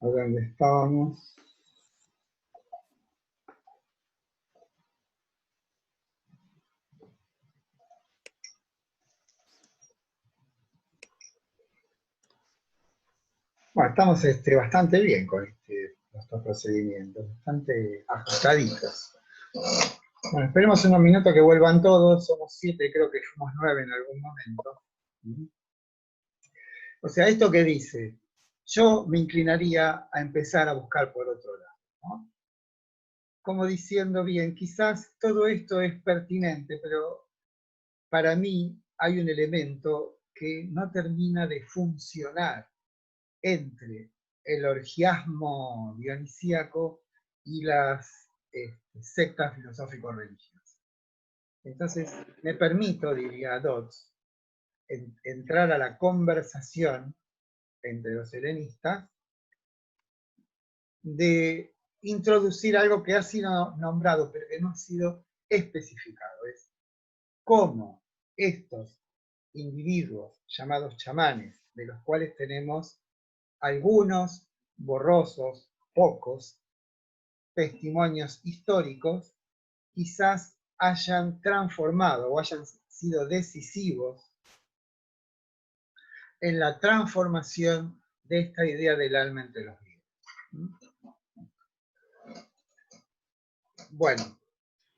A dónde estábamos. Bueno, estamos bastante bien con nuestros procedimientos, bastante ajustaditos. Bueno, esperemos unos minutos que vuelvan todos, somos 7, creo que fuimos 9 en algún momento. O sea, esto que dice, yo me inclinaría a empezar a buscar por otro lado, ¿no? Como diciendo, bien, quizás todo esto es pertinente, pero para mí hay un elemento que no termina de funcionar entre el orgiasmo dionisíaco y las sectas filosófico-religiosas. Entonces, me permito, diría Dodds, entrar a la conversación entre los helenistas de introducir algo que ha sido nombrado, pero que no ha sido especificado. Es cómo estos individuos llamados chamanes, de los cuales tenemos algunos borrosos, pocos, testimonios históricos, quizás hayan transformado o hayan sido decisivos en la transformación de esta idea del alma entre los vivos. Bueno,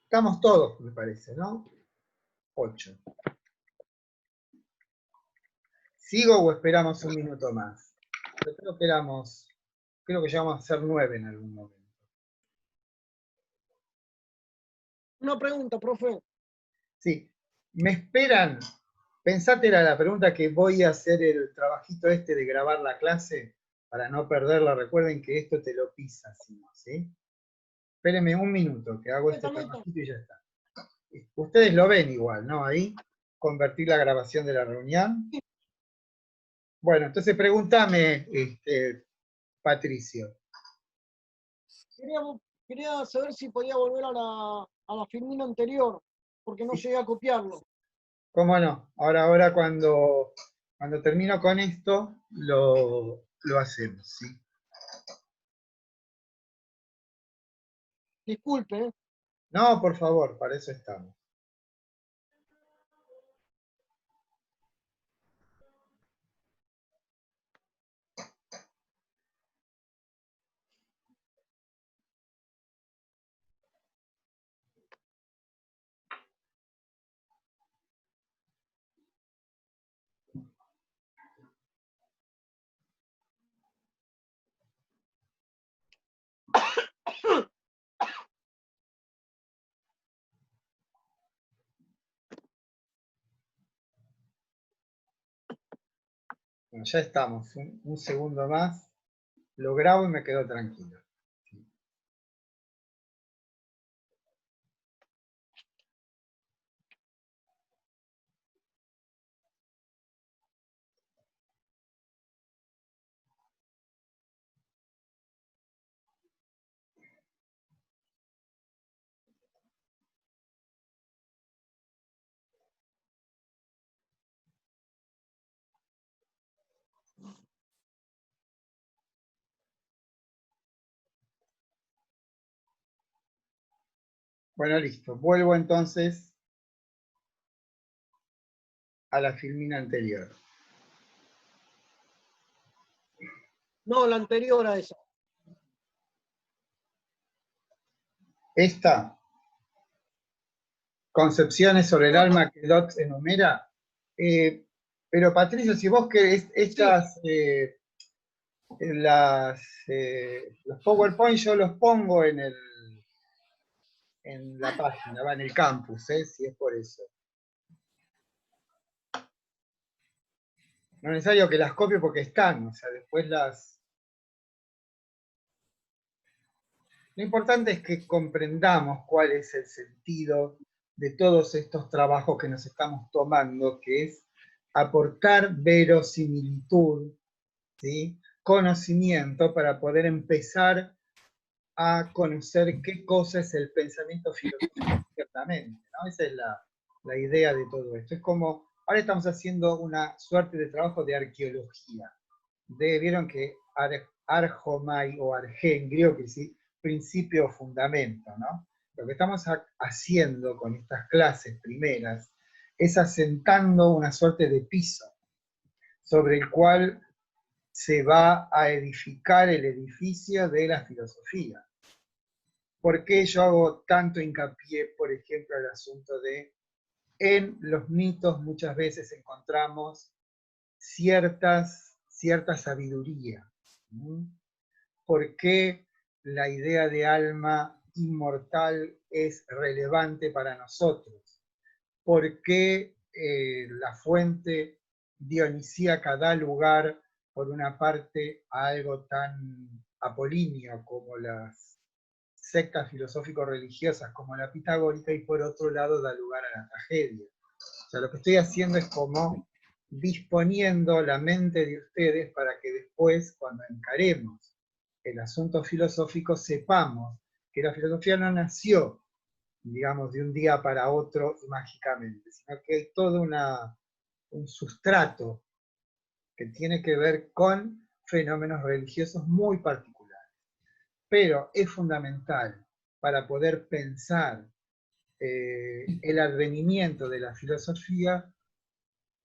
estamos todos, me parece, ¿no? 8. ¿Sigo o esperamos un minuto más? Yo creo que llegamos a ser 9 en algún momento. Una pregunta, profe. Sí, ¿me esperan? Pensate la pregunta que voy a hacer el trabajito de grabar la clase para no perderla. Recuerden que esto te lo pisa, ¿sí? Espérenme un minuto que hago este trabajito y ya está. Ustedes lo ven igual, ¿no? Ahí, convertir la grabación de la reunión. Bueno, entonces pregúntame, Patricio. Quería saber si podía volver a la filmina anterior, porque no llegué a copiarlo. ¿Cómo no? Ahora cuando termino con esto, lo hacemos, ¿sí? Disculpe, ¿eh? No, por favor, para eso estamos. Bueno, ya estamos, un segundo más, lo grabo y me quedo tranquilo. Bueno, listo. Vuelvo entonces a la filmina anterior. No, la anterior a esa. Esta, concepciones sobre el alma que Dodds enumera, pero Patricio, si vos querés estas, los PowerPoint yo los pongo en la página, va en el campus, si es por eso. No es necesario que las copie porque están, o sea, después las... Lo importante es que comprendamos cuál es el sentido de todos estos trabajos que nos estamos tomando, que es aportar verosimilitud, ¿sí? Conocimiento para poder empezar a conocer qué cosa es el pensamiento filosófico ciertamente, ¿no? Esa es la idea de todo esto. Es como, ahora estamos haciendo una suerte de trabajo de arqueología. Vieron que arjomai o arjé en griego, que sí, principio o fundamento, ¿no? Lo que estamos haciendo con estas clases primeras es asentando una suerte de piso sobre el cual se va a edificar el edificio de la filosofía. ¿Por qué yo hago tanto hincapié, por ejemplo, al asunto de, en los mitos muchas veces encontramos cierta sabiduría? ¿Por qué la idea de alma inmortal es relevante para nosotros? ¿Por qué la fuente dionisíaca da lugar, por una parte, a algo tan apolíneo como las sectas filosófico-religiosas como la pitagórica, y por otro lado da lugar a la tragedia? O sea, lo que estoy haciendo es como disponiendo la mente de ustedes para que después, cuando encaremos el asunto filosófico, sepamos que la filosofía no nació, digamos, de un día para otro mágicamente, sino que hay todo un sustrato que tiene que ver con fenómenos religiosos muy particulares. Pero es fundamental para poder pensar el advenimiento de la filosofía,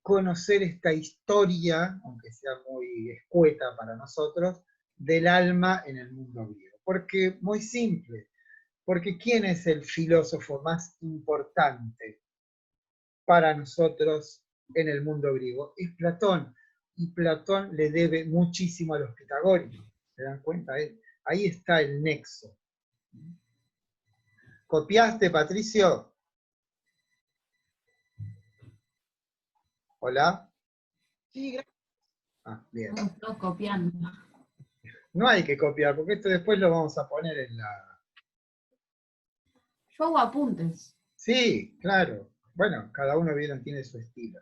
conocer esta historia, aunque sea muy escueta para nosotros, del alma en el mundo griego. Porque, muy simple, porque ¿quién es el filósofo más importante para nosotros en el mundo griego? Es Platón. Y Platón le debe muchísimo a los pitagóricos. ¿Se dan cuenta? Ahí está el nexo. ¿Copiaste, Patricio? ¿Hola? Sí, gracias. Ah, bien. No estoy copiando. No hay que copiar, porque esto después lo vamos a poner en la... Yo hago apuntes. Sí, claro. Bueno, cada uno, vieron, tiene su estilo.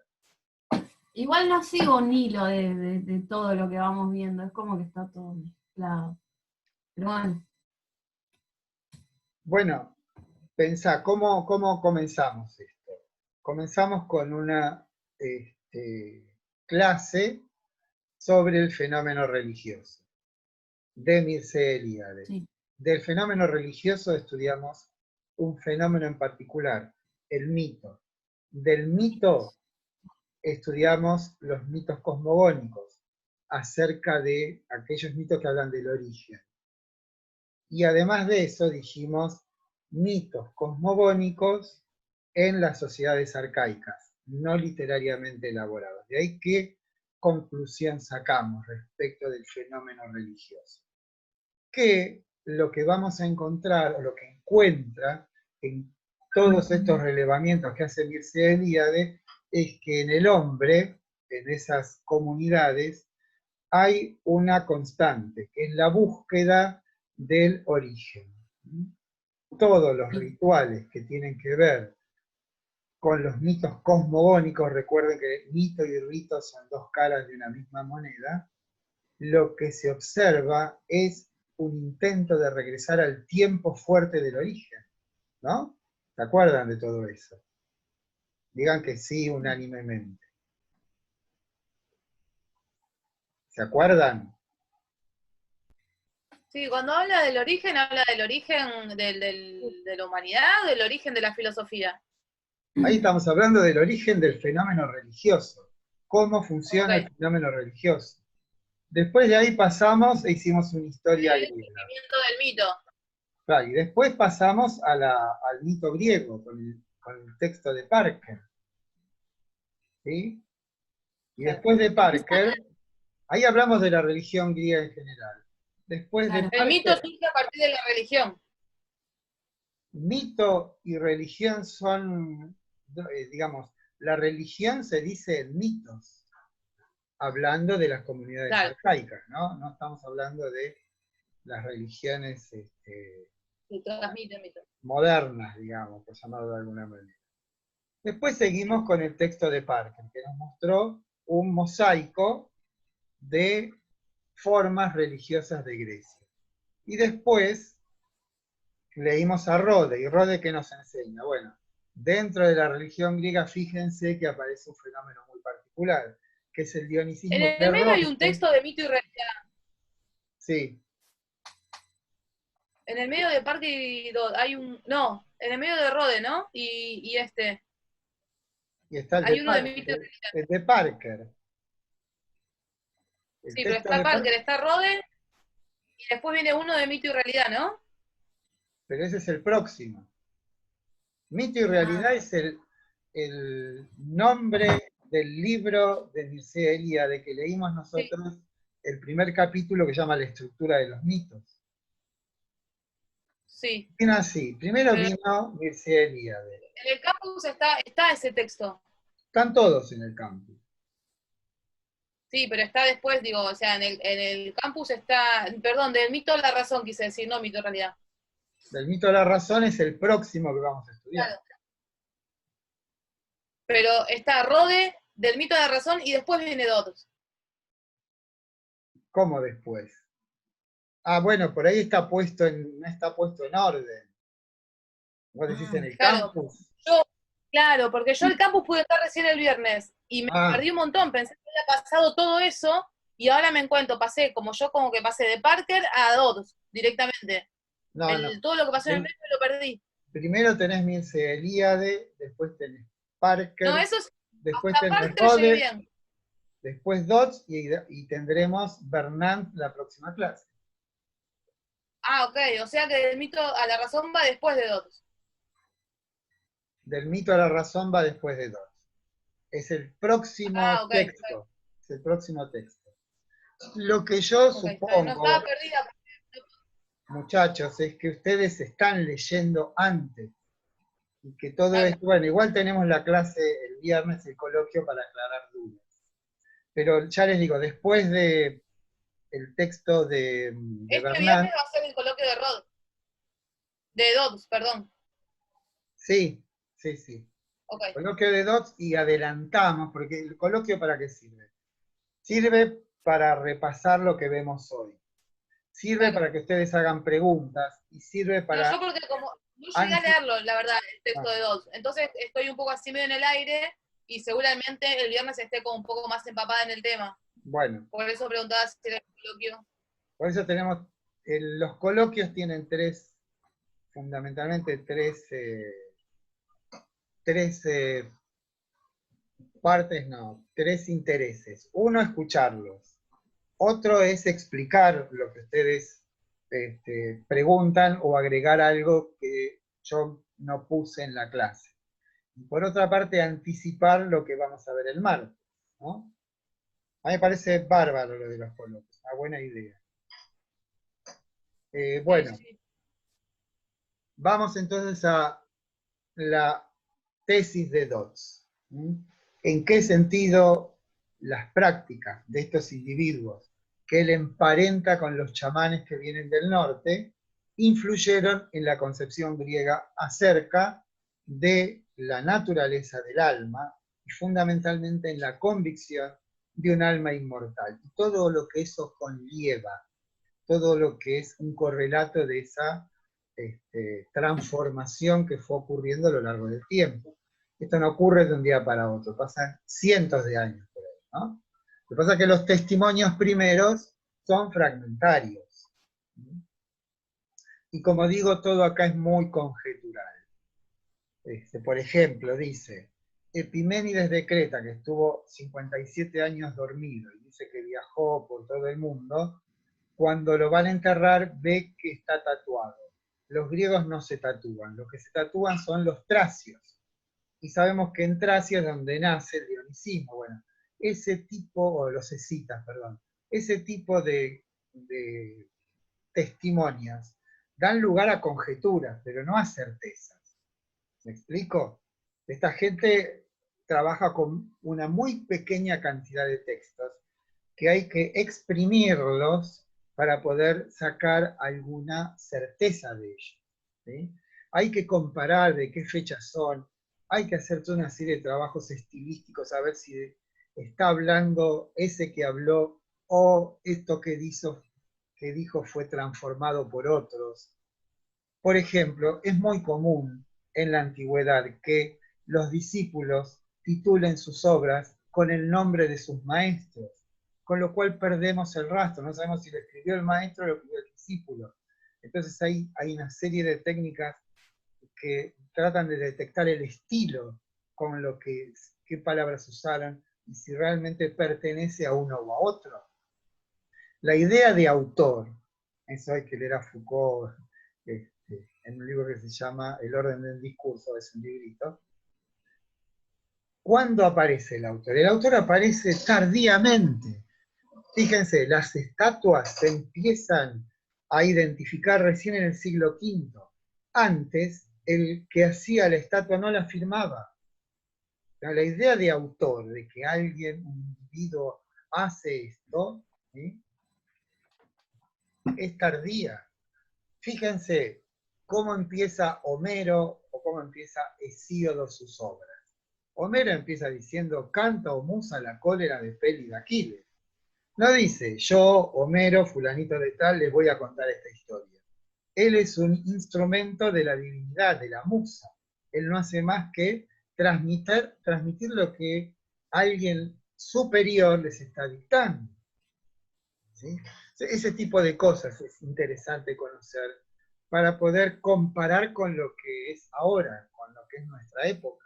Igual no sigo un hilo de todo lo que vamos viendo, es como que está todo mezclado. Pero bueno. Bueno, pensá, ¿cómo comenzamos esto? Comenzamos con una clase sobre el fenómeno religioso, de Mircea Eliade. Sí. Del fenómeno religioso estudiamos un fenómeno en particular, el mito. Del mito estudiamos los mitos cosmogónicos, acerca de aquellos mitos que hablan del origen. Y además de eso dijimos mitos cosmogónicos en las sociedades arcaicas, no literariamente elaborados. De ahí qué conclusión sacamos respecto del fenómeno religioso. Que lo que vamos a encontrar, o lo que encuentra en todos estos relevamientos que hace Mircea Eliade, es que en el hombre, en esas comunidades, hay una constante, que es la búsqueda del origen. Todos los rituales que tienen que ver con los mitos cosmogónicos, recuerden que mito y rito son dos caras de una misma moneda, lo que se observa es un intento de regresar al tiempo fuerte del origen, ¿no? ¿Se acuerdan de todo eso? Digan que sí unánimemente. ¿Se acuerdan? Sí, cuando habla del origen de la humanidad o del origen de la filosofía. Ahí estamos hablando del origen del fenómeno religioso. ¿Cómo funciona el fenómeno religioso? Después de ahí pasamos e hicimos una historia El griega. surgimiento del mito. Claro, y después pasamos al mito griego, con el texto de Parker. ¿Sí? Y después de Parker, ahí hablamos de la religión griega en general. Después de Claro. El mito Parker, surge a partir de la religión. mito y religión son, digamos, la religión se dice en mitos, hablando de las comunidades Claro. arcaicas, ¿no? No estamos hablando de las religiones Se transmite el mito. modernas, digamos, por llamarlo de alguna manera. Después seguimos con el texto de Parker, que nos mostró un mosaico de formas religiosas de Grecia. Y después leímos a Rode, y Rode, ¿qué nos enseña? Bueno, dentro de la religión griega, fíjense que aparece un fenómeno muy particular, que es el dionicismo. En el medio hay un texto de mito y realidad. Sí, En el medio de Parker y Dodd hay un... No, en el medio de Rode, ¿no? Y este. y está el Hay de uno de Mito y Parker. Realidad. El de Parker. El Sí, pero texto está de Parker, está Rode, y después viene uno de Mito y Realidad, ¿no? pero ese es el próximo. Mito y realidad es el nombre del libro de Mircea Eliade que leímos Sí, nosotros, el primer capítulo que llama La estructura de los mitos. sí. Vino así, primero Pero vino Mircea Eliade. en el campus está ese texto. Están todos en el campus. Sí, pero está después, digo, o sea, en el campus está, perdón, del mito a la razón quise decir, no mito realidad. Del mito de la razón es el próximo que vamos a estudiar. Claro. Pero está Rode, del mito a la razón, y después viene Dodd. ¿Cómo después? Ah, bueno, por ahí está puesto no está puesto en orden. Vos decís en el Claro, campus. claro, porque yo el campus pude estar recién el viernes y me Ah, perdí un montón, pensé que había pasado todo eso y ahora me encuentro, pasé como que pasé de Parker a Dodd directamente. no, no. Todo lo que pasó en el medio me lo perdí. Primero tenés Mircea Eliade, después tenés No, Parker, eso es, después hasta tenés Parker llegué Rode, bien. después Dodds y tendremos Bernard la próxima clase. Ah, ok, o sea que del mito a la razón va después de Dodd. Del mito a la razón va después de Dodds. Es el próximo Ah, ok, texto. Es el próximo texto. Lo que yo ok, está bien. No estaba supongo, perdida. muchachos, es que ustedes están leyendo antes. Y que todo Claro. esto, bueno, igual tenemos la clase el viernes, el coloquio para aclarar dudas. Pero ya les digo, después de el texto de Este Bernard, viernes va a ser el coloquio de Rod. De Dodd, perdón. sí, sí, sí. Ok. Coloquio de Dodds y adelantamos, porque el coloquio ¿para qué sirve? Sirve para repasar lo que vemos hoy. Sirve Claro. para que ustedes hagan preguntas y sirve No, para... yo porque como no llegué a leerlo, la verdad, el texto de Dodd. Entonces estoy un poco así medio en el aire y seguramente el viernes esté como un poco más empapada en el tema. Bueno, Por eso preguntaba si era el coloquio. por eso tenemos... los coloquios tienen fundamentalmente tres partes, no, tres intereses. Uno, escucharlos. Otro es explicar lo que ustedes preguntan o agregar algo que yo no puse en la clase. Y por otra parte, anticipar lo que vamos a ver el martes, ¿no? A mí me parece bárbaro lo de los coloquios, una buena idea. Bueno, Sí. vamos entonces a la tesis de Dodds. ¿En qué sentido las prácticas de estos individuos que él emparenta con los chamanes que vienen del norte influyeron en la concepción griega acerca de la naturaleza del alma y fundamentalmente en la convicción de un alma inmortal? Y todo lo que eso conlleva, todo lo que es un correlato de esa transformación que fue ocurriendo a lo largo del tiempo. Esto no ocurre de un día para otro, pasan cientos de años por ahí, ¿no? Lo que pasa es que los testimonios primeros son fragmentarios. Y como digo, todo acá es muy conjetural. Por ejemplo, dice, Epiménides de Creta, que estuvo 57 años dormido y dice que viajó por todo el mundo, cuando lo van a enterrar ve que está tatuado. Los griegos no se tatúan, los que se tatúan son los tracios. Y sabemos que en Tracia es donde nace el dionicismo. Bueno, ese tipo, o los escitas, perdón, ese tipo de testimonios dan lugar a conjeturas, pero no a certezas. ¿Me explico? Esta gente trabaja con una muy pequeña cantidad de textos que hay que exprimirlos para poder sacar alguna certeza de ellos. ¿Sí? Hay que comparar de qué fechas son, hay que hacer toda una serie de trabajos estilísticos a ver si está hablando ese que habló o esto que dijo fue transformado por otros. Por ejemplo, es muy común en la antigüedad que los discípulos titulen sus obras con el nombre de sus maestros. con lo cual perdemos el rastro, no sabemos si lo escribió el maestro o lo escribió el discípulo. Entonces hay una serie de técnicas que tratan de detectar el estilo con lo que, qué palabras usaron, y si realmente pertenece a uno o a otro. La idea de autor, eso hay que leer a Foucault en un libro que se llama El orden del discurso, es un librito. ¿Cuándo aparece el autor? El autor aparece tardíamente. Fíjense, las estatuas se empiezan a identificar recién en el siglo V. Antes, el que hacía la estatua no la firmaba. La idea de autor, de que alguien, un individuo, hace esto, ¿sí?, es tardía. Fíjense cómo empieza Homero o cómo empieza Hesíodo sus obras. Homero empieza diciendo, canta o musa la cólera de Pel y de Aquiles. No dice, yo, Homero, fulanito de tal, les voy a contar esta historia. Él es un instrumento de la divinidad, de la musa. Él no hace más que transmitir lo que alguien superior les está dictando. ¿Sí? Ese tipo de cosas es interesante conocer para poder comparar con lo que es ahora, con lo que es nuestra época.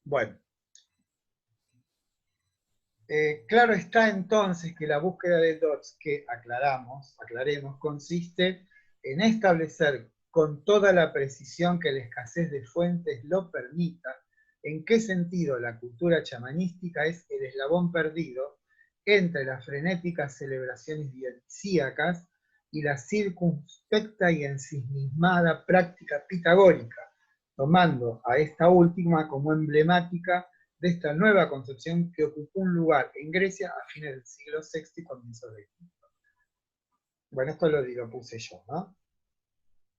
Bueno. Claro está entonces que la búsqueda de Dodds, que aclaremos, consiste en establecer con toda la precisión que la escasez de fuentes lo permita, en qué sentido la cultura chamanística es el eslabón perdido entre las frenéticas celebraciones dionisíacas y la circunspecta y ensimismada práctica pitagórica, tomando a esta última como emblemática de esta nueva concepción que ocupó un lugar en Grecia a fines del siglo VI y comienzos del V. Bueno, esto lo puse yo, ¿no?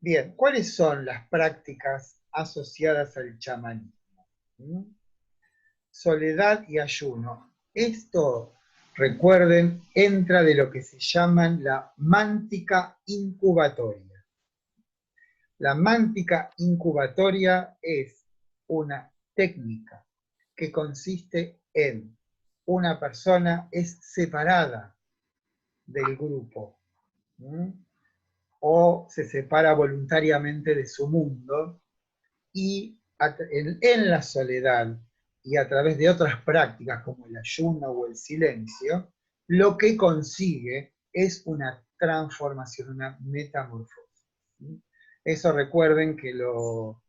Bien, ¿cuáles son las prácticas asociadas al chamanismo? Soledad y ayuno. Esto, recuerden, entra de lo que se llaman la mántica incubatoria. La mántica incubatoria es una técnica que consiste en una persona es separada del grupo, o se separa voluntariamente de su mundo, y en la soledad y a través de otras prácticas como el ayuno o el silencio, lo que consigue es una transformación, una metamorfosis. Eso recuerden que lo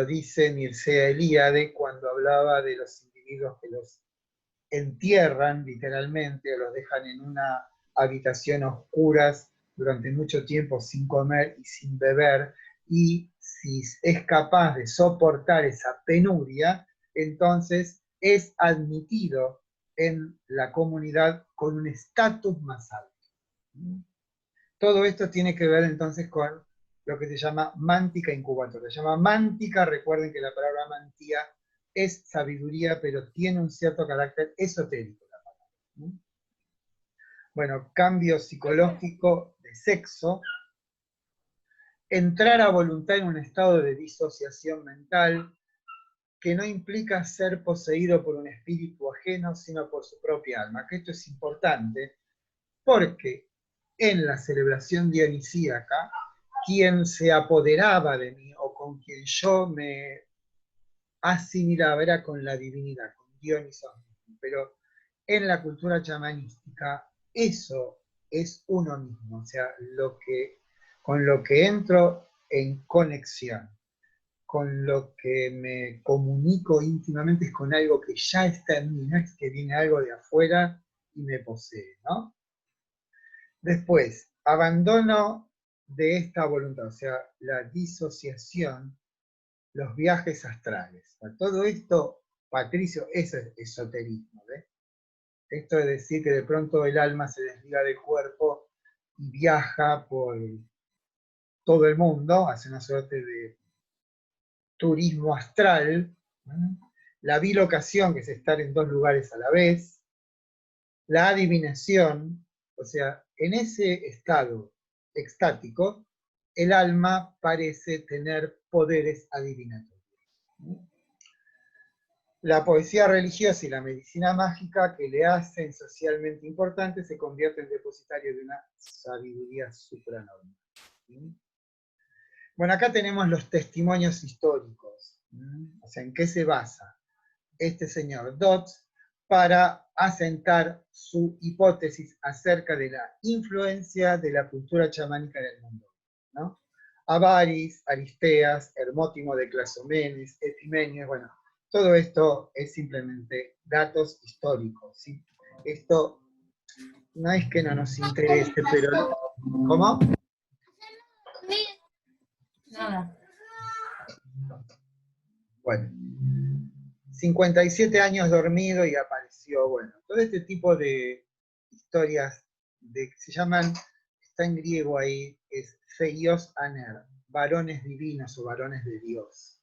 dice Mircea Eliade cuando hablaba de los individuos que los entierran literalmente, o los dejan en una habitación oscuras durante mucho tiempo sin comer y sin beber, y si es capaz de soportar esa penuria, entonces es admitido en la comunidad con un estatus más alto. Todo esto tiene que ver entonces con lo que se llama mántica incubatoria. Se llama mántica, recuerden que la palabra mantía es sabiduría, pero tiene un cierto carácter esotérico la palabra. Bueno, cambio psicológico de sexo, entrar a voluntad en un estado de disociación mental que no implica ser poseído por un espíritu ajeno, sino por su propia alma. Que esto es importante porque en la celebración dionisíaca, quien se apoderaba de mí o con quien yo me asimilaba era con la divinidad, con Dioniso. Pero en la cultura chamanística eso es uno mismo, o sea, con lo que entro en conexión, con lo que me comunico íntimamente es con algo que ya está en mí, no es que viene algo de afuera y me posee, ¿no? Después, abandono de esta voluntad, o sea, la disociación, los viajes astrales. Todo esto, Patricio, eso es esoterismo, ¿ves? Esto es decir que de pronto el alma se desliga del cuerpo y viaja por todo el mundo, hace una suerte de turismo astral, la bilocación, que es estar en dos lugares a la vez, la adivinación, o sea, en ese estado extático, el alma parece tener poderes adivinatorios. La poesía religiosa y la medicina mágica que le hacen socialmente importante se convierten en depositario de una sabiduría supranormal. ¿Sí? Bueno, acá tenemos los testimonios históricos. O sea, ¿en qué se basa este señor Dodds para asentar su hipótesis acerca de la influencia de la cultura chamánica en el mundo? ¿No? Avaris, Aristeas, Hermótimo de Clazomenes, Epimenio, bueno, todo esto es simplemente datos históricos, ¿sí? Esto no es que no nos interese, pero... ¿Cómo? Nada. Bueno, 57 años dormido y apareció, bueno, todo este tipo de historias que se llaman, está en griego ahí, es Theios Aner, varones divinos o varones de Dios.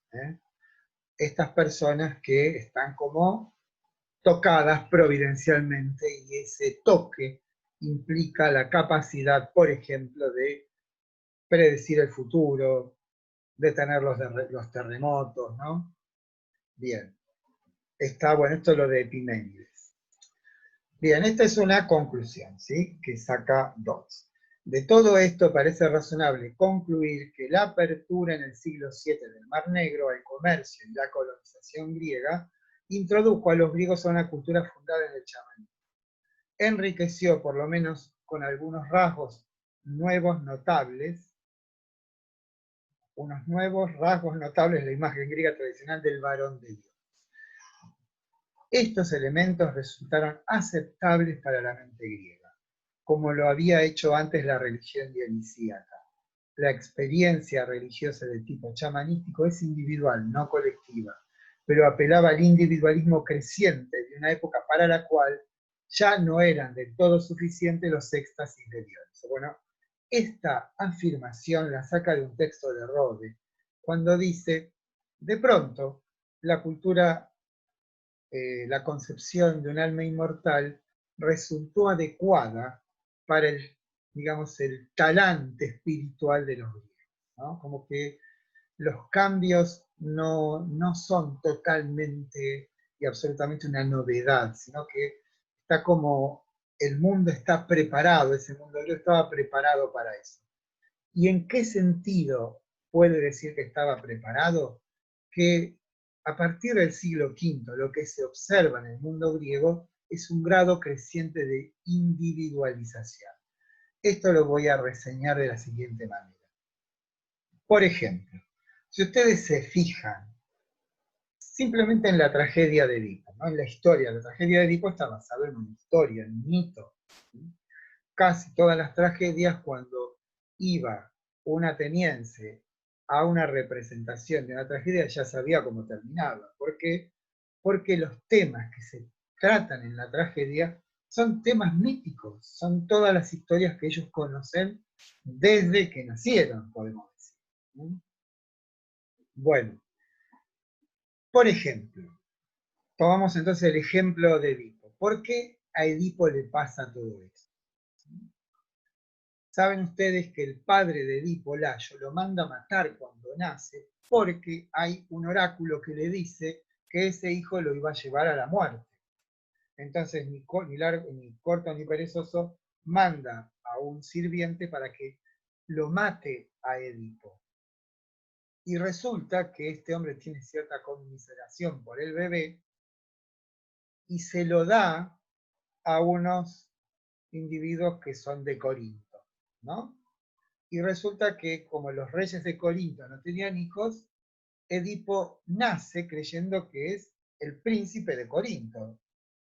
Estas personas que están como tocadas providencialmente y ese toque implica la capacidad, por ejemplo, de predecir el futuro, detener los terremotos, ¿no? Bien. Está, bueno, esto es lo de Epiménides. Bien, esta es una conclusión, ¿sí? Que saca Dodds. De todo esto parece razonable concluir que la apertura en el siglo VII del Mar Negro al comercio y la colonización griega introdujo a los griegos a una cultura fundada en el chamanismo. Enriqueció, por lo menos con algunos rasgos nuevos notables, unos nuevos rasgos notables de la imagen griega tradicional del varón de Dios. Estos elementos resultaron aceptables para la mente griega, como lo había hecho antes la religión dionisíaca. La experiencia religiosa de tipo chamanístico es individual, no colectiva, pero apelaba al individualismo creciente de una época para la cual ya no eran del todo suficientes los éxtasis de Dios. Bueno, esta afirmación la saca de un texto de Rode, cuando dice, de pronto, la cultura, la concepción de un alma inmortal resultó adecuada para el, digamos, el talante espiritual de los griegos, ¿no? Como que los cambios no son totalmente y absolutamente una novedad, sino que está como el mundo está preparado, ese mundo griego estaba preparado para eso. ¿Y en qué sentido puede decir que estaba preparado? Que a partir del siglo V lo que se observa en el mundo griego es un grado creciente de individualización. Esto lo voy a reseñar de la siguiente manera. Por ejemplo, si ustedes se fijan simplemente en la tragedia de Edipo, ¿no? En la historia, la tragedia de Edipo está basada en una historia, en un mito. Casi todas las tragedias, cuando iba un ateniense a una representación de una tragedia, ya sabía cómo terminaba. ¿Por qué? Porque los temas que se tratan en la tragedia son temas míticos, son todas las historias que ellos conocen desde que nacieron, podemos decir. Bueno, por ejemplo, tomamos entonces el ejemplo de Edipo. ¿Por qué a Edipo le pasa todo esto? Saben ustedes que el padre de Edipo, Layo, lo manda a matar cuando nace porque hay un oráculo que le dice que ese hijo lo iba a llevar a la muerte. Entonces ni corto ni perezoso manda a un sirviente para que lo mate a Edipo. Y resulta que este hombre tiene cierta conmiseración por el bebé y se lo da a unos individuos que son de Corinto, ¿no? Y resulta que como los reyes de Corinto no tenían hijos, Edipo nace creyendo que es el príncipe de Corinto,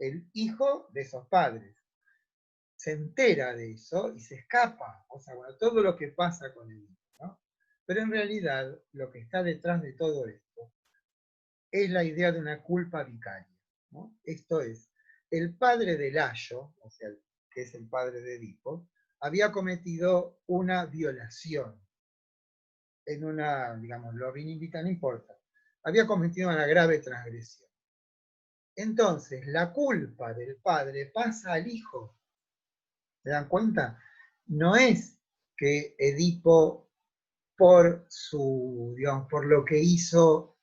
el hijo de esos padres. Se entera de eso y se escapa. O sea, bueno, todo lo que pasa con Edipo, ¿no? Pero en realidad lo que está detrás de todo esto es la idea de una culpa vicaria, ¿no? Esto es, el padre de Layo, o sea, que es el padre de Edipo, había cometido una violación en una, digamos, lo vinivita, no importa, había cometido una grave transgresión. Entonces, la culpa del padre pasa al hijo. ¿Se dan cuenta? No es que Edipo, digamos, por lo que hizo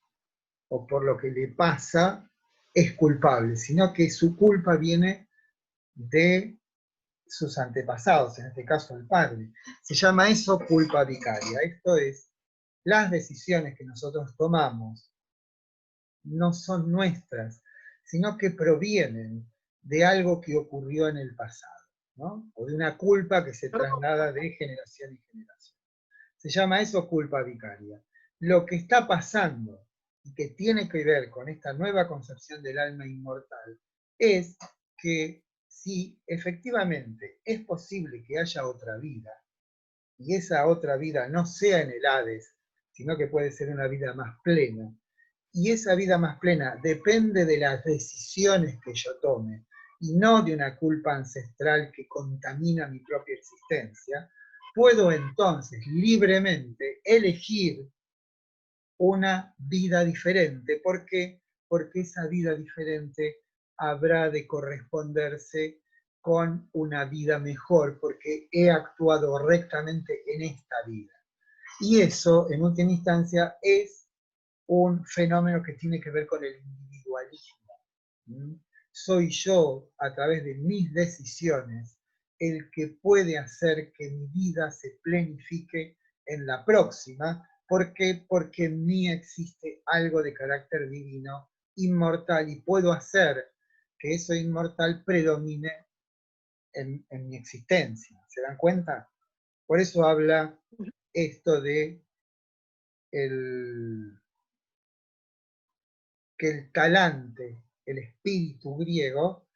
o por lo que le pasa, es culpable, sino que su culpa viene de sus antepasados, en este caso el padre. Se llama eso culpa vicaria. Esto es, las decisiones que nosotros tomamos no son nuestras, sino que provienen de algo que ocurrió en el pasado, ¿no? O de una culpa que se traslada de generación en generación. Se llama eso culpa vicaria. Lo que está pasando y que tiene que ver con esta nueva concepción del alma inmortal es que si efectivamente es posible que haya otra vida, y esa otra vida no sea en el Hades, sino que puede ser una vida más plena, y esa vida más plena depende de las decisiones que yo tome, y no de una culpa ancestral que contamina mi propia existencia, puedo entonces libremente elegir una vida diferente. ¿Por qué? Porque esa vida diferente habrá de corresponderse con una vida mejor, porque he actuado rectamente en esta vida. Y eso, en última instancia, es un fenómeno que tiene que ver con el individualismo. Soy yo, a través de mis decisiones, el que puede hacer que mi vida se planifique en la próxima. ¿Por qué? Porque en mí existe algo de carácter divino, inmortal, y puedo hacer que eso inmortal predomine en mi existencia. ¿Se dan cuenta? Por eso habla esto de que el talante, el espíritu griego,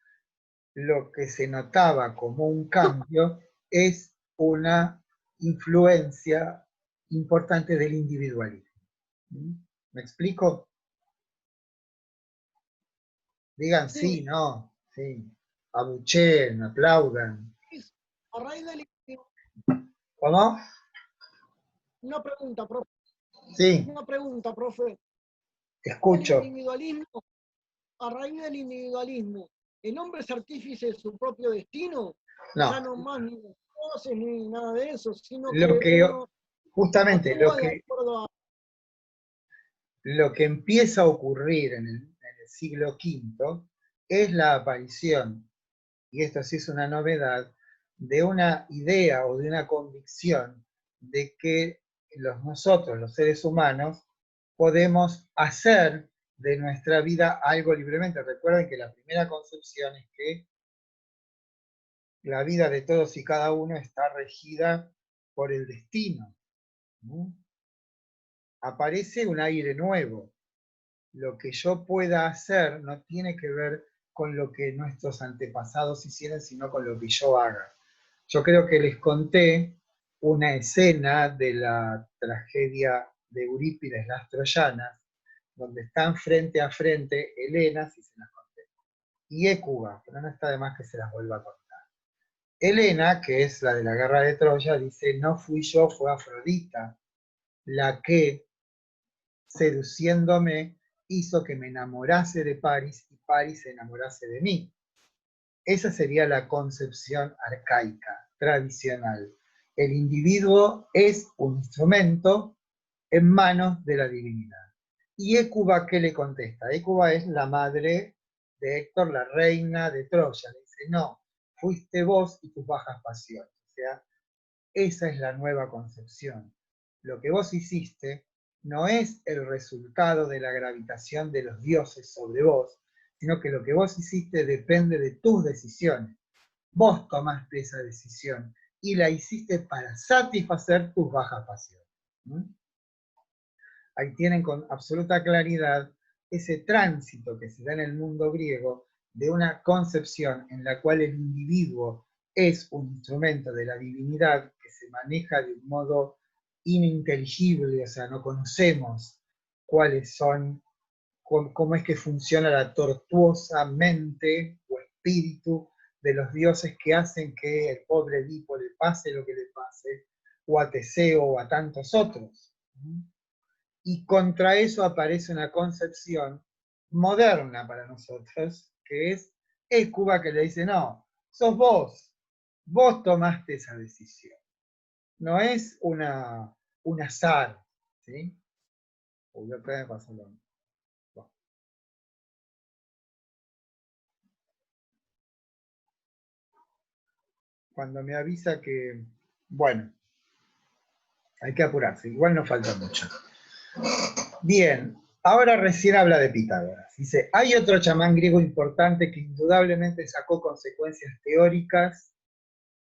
lo que se notaba como un cambio es una influencia importante del individualismo. ¿Me explico? Digan sí, no, sí. Abucheen, aplaudan. A raíz del... ¿Cómo? Una pregunta, profe. Sí, Una pregunta, profe. te El escucho. individualismo, a raíz del individualismo, ¿el hombre es artífice de su propio destino? Ya No, no más ni dioses ni nada de eso, sino lo que que, uno justamente, actúa de acuerdo a... lo que empieza a ocurrir en el siglo V es la aparición, y esto sí es una novedad, de una idea o de una convicción de que nosotros, los seres humanos, podemos hacer de nuestra vida algo libremente. Recuerden que la primera concepción es que la vida de todos y cada uno está regida por el destino, ¿no? Aparece un aire nuevo. Lo que yo pueda hacer no tiene que ver con lo que nuestros antepasados hicieron, sino con lo que yo haga. Yo creo que les conté una escena de la tragedia de Eurípides, Las Troyanas, donde están frente a frente Helena, si se las conté, y Hécuba, pero no está de más que se las vuelva a contar. Helena, que es la de la guerra de Troya, dice, no fui yo, fue Afrodita, la que, seduciéndome, hizo que me enamorase de Paris y Paris se enamorase de mí. Esa sería la concepción arcaica, tradicional. El individuo es un instrumento en manos de la divinidad. ¿Y Hécuba qué le contesta? Hécuba es la madre de Héctor, la reina de Troya. Le dice, no, fuiste vos y tus bajas pasiones. O sea, esa es la nueva concepción. Lo que vos hiciste no es el resultado de la gravitación de los dioses sobre vos, sino que lo que vos hiciste depende de tus decisiones. Vos tomaste esa decisión y la hiciste para satisfacer tus bajas pasiones. Ahí tienen con absoluta claridad ese tránsito que se da en el mundo griego de una concepción en la cual el individuo es un instrumento de la divinidad que se maneja de un modo ininteligible, o sea, no conocemos cuáles son, cómo es que funciona la tortuosa mente o espíritu de los dioses que hacen que el pobre Edipo le pase lo que le pase, o a Teseo o a tantos otros. Y contra eso aparece una concepción moderna para nosotros, que es Hécuba, que le dice, no, sos vos tomaste esa decisión. No es un azar, ¿sí? Uy, acá me pasó lo mismo. cuando me avisa que, bueno, hay que apurarse, igual nos falta mucho. Bien, ahora recién habla de Pitágoras. Dice, hay otro chamán griego importante que indudablemente sacó consecuencias teóricas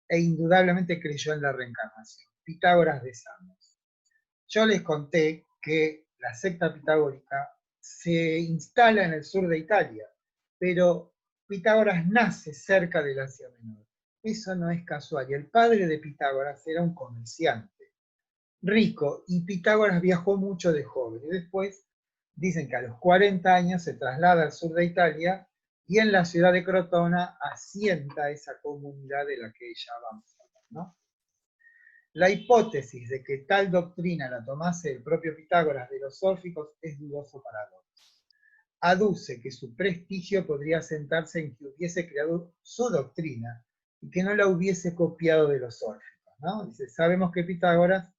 e indudablemente creyó en la reencarnación. Pitágoras de Samos. Yo les conté que la secta pitagórica se instala en el sur de Italia, pero Pitágoras nace cerca del Asia Menor. Eso no es casual. Y el padre de Pitágoras era un comerciante rico, y Pitágoras viajó mucho de joven. Y después dicen que a los 40 años se traslada al sur de Italia y en la ciudad de Crotona asienta esa comunidad de la que ya vamos a hablar, ¿no? La hipótesis de que tal doctrina la tomase el propio Pitágoras de los órficos es dudoso para Dodds. Aduce que su prestigio podría asentarse en que hubiese creado su doctrina y que no la hubiese copiado de los órficos, ¿no? Dice, sabemos que Pitágoras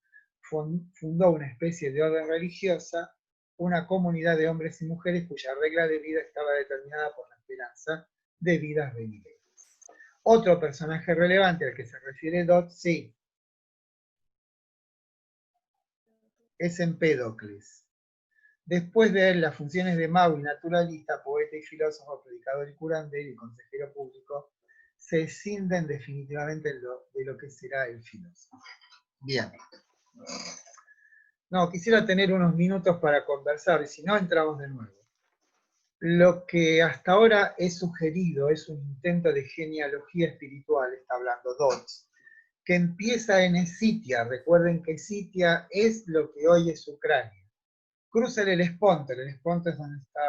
fundó una especie de orden religiosa, una comunidad de hombres y mujeres cuya regla de vida estaba determinada por la esperanza de vidas venideras. Otro personaje relevante al que se refiere Dodds, sí, es Empédocles. Después de él, las funciones de mago y naturalista, poeta y filósofo, predicador y curandero y consejero público se escinden definitivamente de lo que será el filósofo. Bien. No, quisiera tener unos minutos para conversar, y si no, entramos de nuevo. Lo que hasta ahora he sugerido es un intento de genealogía espiritual, está hablando Dodds, que empieza en Escitia. Recuerden que Escitia es lo que hoy es Ucrania. Cruza el Helesponto es donde está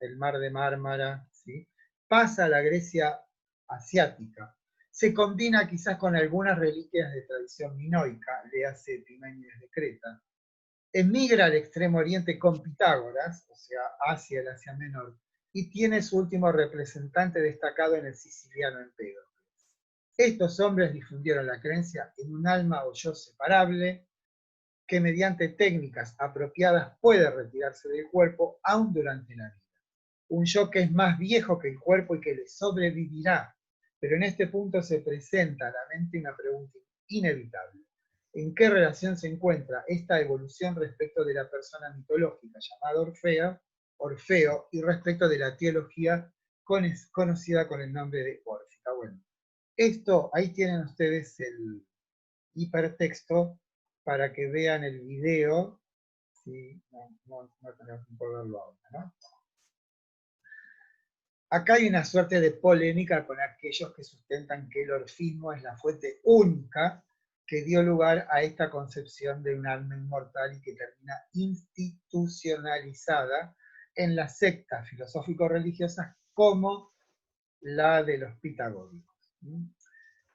el mar de Mármara, ¿sí? Pasa a la Grecia asiática. Se combina quizás con algunas reliquias de tradición minoica, le hace Epimenides de Creta. Emigra al Extremo Oriente con Pitágoras, o sea, hacia el Asia Menor, y tiene su último representante destacado en el siciliano Empédocles. Estos hombres difundieron la creencia en un alma o yo separable, que mediante técnicas apropiadas puede retirarse del cuerpo aún durante la vida. Un yo que es más viejo que el cuerpo y que le sobrevivirá. Pero en este punto se presenta a la mente una pregunta inevitable. ¿En qué relación se encuentra esta evolución respecto de la persona mitológica llamada Orfeo, y respecto de la teología conocida con el nombre de Órfica? Bueno, esto, ahí tienen ustedes el hipertexto para que vean el video. Sí, no tenemos que verlo ahora, ¿no? Acá hay una suerte de polémica con aquellos que sustentan que el orfismo es la fuente única que dio lugar a esta concepción de un alma inmortal y que termina institucionalizada en las sectas filosófico-religiosas como la de los pitagóricos.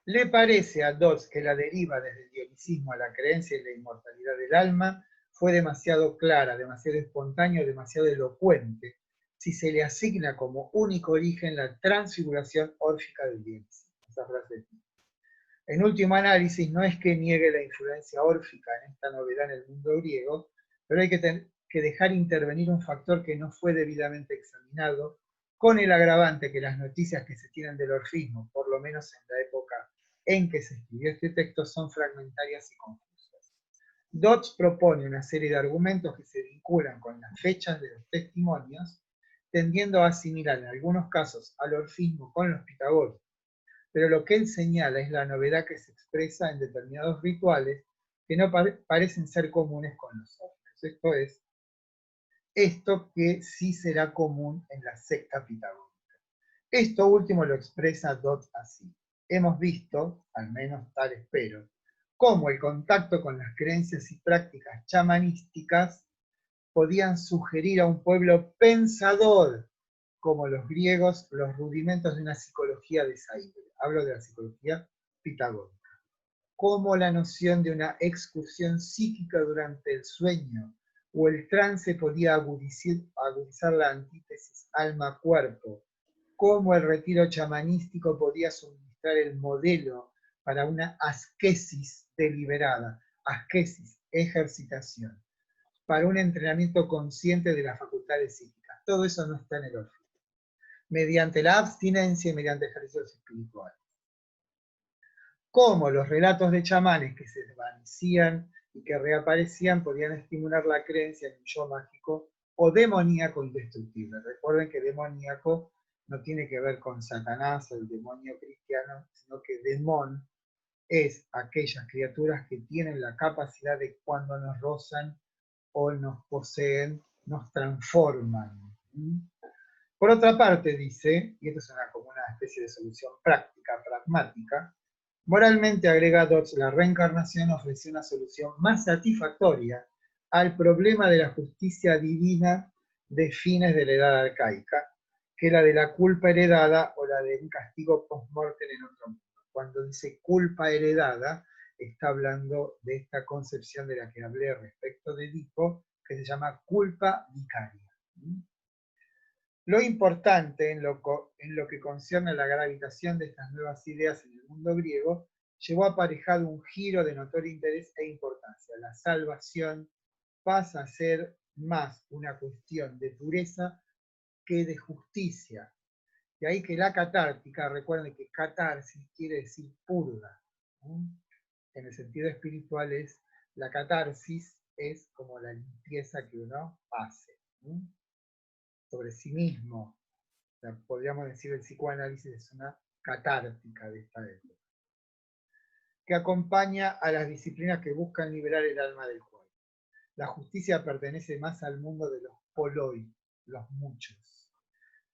Le parece a Dodds que la deriva desde el dionicismo a la creencia en la inmortalidad del alma fue demasiado clara, demasiado espontánea, demasiado elocuente, si se le asigna como único origen la transfiguración órfica del Dionisio. Esa frase. En último análisis, no es que niegue la influencia órfica en esta novedad en el mundo griego, pero hay que dejar intervenir un factor que no fue debidamente examinado, con el agravante que las noticias que se tienen del orfismo, por lo menos en la época en que se escribió este texto, son fragmentarias y confusas. Dodds propone una serie de argumentos que se vinculan con las fechas de los testimonios, tendiendo a asimilar en algunos casos al orfismo con los pitagóricos, pero lo que él señala es la novedad que se expresa en determinados rituales que no parecen ser comunes con los órficos. Esto es, esto que sí será común en la secta pitagórica. Esto último lo expresa Dodds así. Hemos visto, al menos tal espero, cómo el contacto con las creencias y prácticas chamanísticas podían sugerir a un pueblo pensador, como los griegos, los rudimentos de una psicología de esa índole. Hablo de la psicología pitagórica. Como la noción de una excursión psíquica durante el sueño o el trance podía agudizar la antítesis alma-cuerpo, cómo el retiro chamanístico podía suministrar el modelo para una asquesis deliberada, asquesis, ejercitación, para un entrenamiento consciente de las facultades psíquicas. Todo eso no está en el orfismo. Mediante la abstinencia y mediante ejercicios espirituales. cómo los relatos de chamanes que se desvanecían y que reaparecían podían estimular la creencia en un yo mágico o demoníaco indestructible. Recuerden que demoníaco no tiene que ver con Satanás o el demonio cristiano, sino que demon es aquellas criaturas que tienen la capacidad de cuando nos rozan o nos poseen, nos transforman. Por otra parte, dice, y esto es como una especie de solución práctica, pragmática, moralmente, agrega Dodds, la reencarnación ofrece una solución más satisfactoria al problema de la justicia divina de fines de la edad arcaica, que la de la culpa heredada o la de un castigo post-mortem en otro mundo. Cuando dice culpa heredada, está hablando de esta concepción de la que hablé respecto de Edipo, que se llama culpa vicaria. Lo importante en lo que concierne a la gravitación de estas nuevas ideas en el mundo griego, llevó aparejado un giro de notorio interés e importancia. La salvación pasa a ser más una cuestión de pureza que de justicia. De ahí que la catártica, recuerden que catarsis quiere decir purga. En el sentido espiritual la catarsis es como la limpieza que uno hace sobre sí mismo. O sea, podríamos decir el psicoanálisis es una catártica de esta época, que acompaña a las disciplinas que buscan liberar el alma del cuerpo. La justicia pertenece más al mundo de los poloi, los muchos,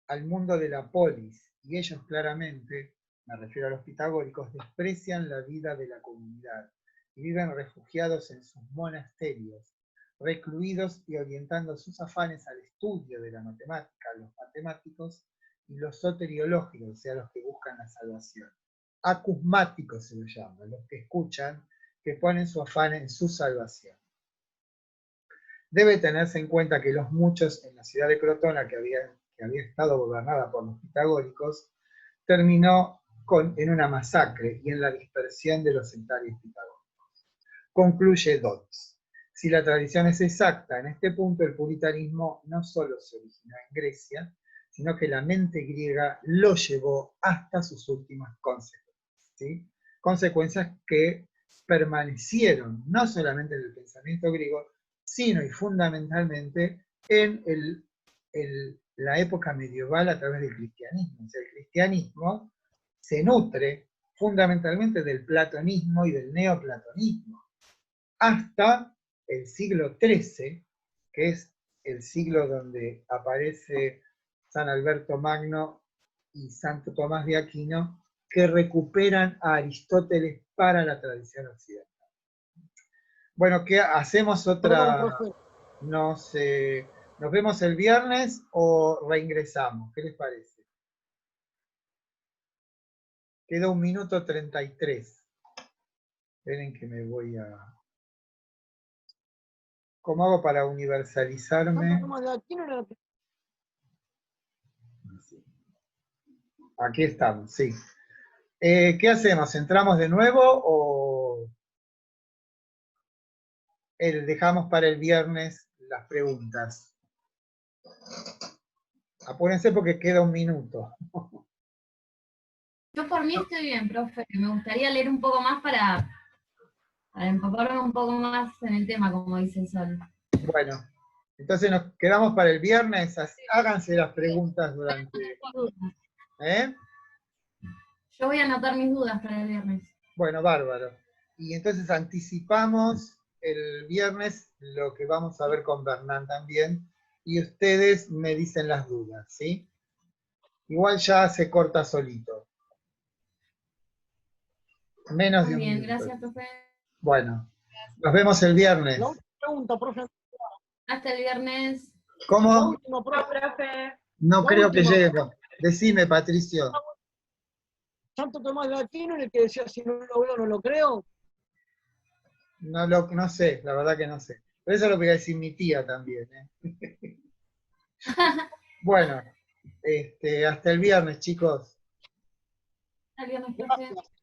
al mundo de la polis, y ellos claramente, me refiero a los pitagóricos, desprecian la vida de la comunidad y viven refugiados en sus monasterios, recluidos y orientando sus afanes al estudio de la matemática, los matemáticos y los soteriológicos, o sea, los que buscan la salvación. Acusmáticos se los llama, los que escuchan, que ponen su afán en su salvación. Debe tenerse en cuenta que los muchos en la ciudad de Crotona, que había estado gobernada por los pitagóricos, terminó en una masacre y en la dispersión de los sectarios pitagóricos. Concluye Dodds. Si la tradición es exacta, en este punto el puritanismo no solo se originó en Grecia, sino que la mente griega lo llevó hasta sus últimas consecuencias. ¿Sí? Consecuencias que permanecieron no solamente en el pensamiento griego, sino y fundamentalmente en la época medieval a través del cristianismo. O sea, el cristianismo se nutre fundamentalmente del platonismo y del neoplatonismo, hasta el siglo XIII, que es el siglo donde aparece San Alberto Magno y Santo Tomás de Aquino, que recuperan a Aristóteles para la tradición occidental. Bueno, ¿qué hacemos otra? Nos vemos el viernes o reingresamos. ¿Qué les parece? Queda 1 minuto 33. Esperen que me voy a... ¿Cómo hago para universalizarme? Aquí estamos, sí. ¿Qué hacemos? ¿Entramos de nuevo o dejamos para el viernes las preguntas? Apúrense porque queda 1 minuto. Yo por mí estoy bien, profe. Me gustaría leer un poco más para empaparme un poco más en el tema, como dice el Sol. Bueno, entonces nos quedamos para el viernes. Háganse las preguntas durante... ¿Eh? Yo voy a anotar mis dudas para el viernes. Bueno, bárbaro. Y entonces anticipamos el viernes lo que vamos a ver con Bernán también, y ustedes me dicen las dudas, ¿sí? Igual ya se corta solito. Menos de 1 Muy bien, minuto. gracias, profe. Bueno, nos vemos el viernes. La última pregunta, profe. Hasta el viernes. ¿Cómo? La última, profe. No La creo que última. llegue. Decime, Patricio. Santo Tomás de Aquino, en el que decía, si no lo veo, no lo creo. No sé, la verdad que no sé. Pero eso lo voy a decir mi tía también. Bueno, hasta el viernes, chicos. Hasta el viernes, profe. Gracias.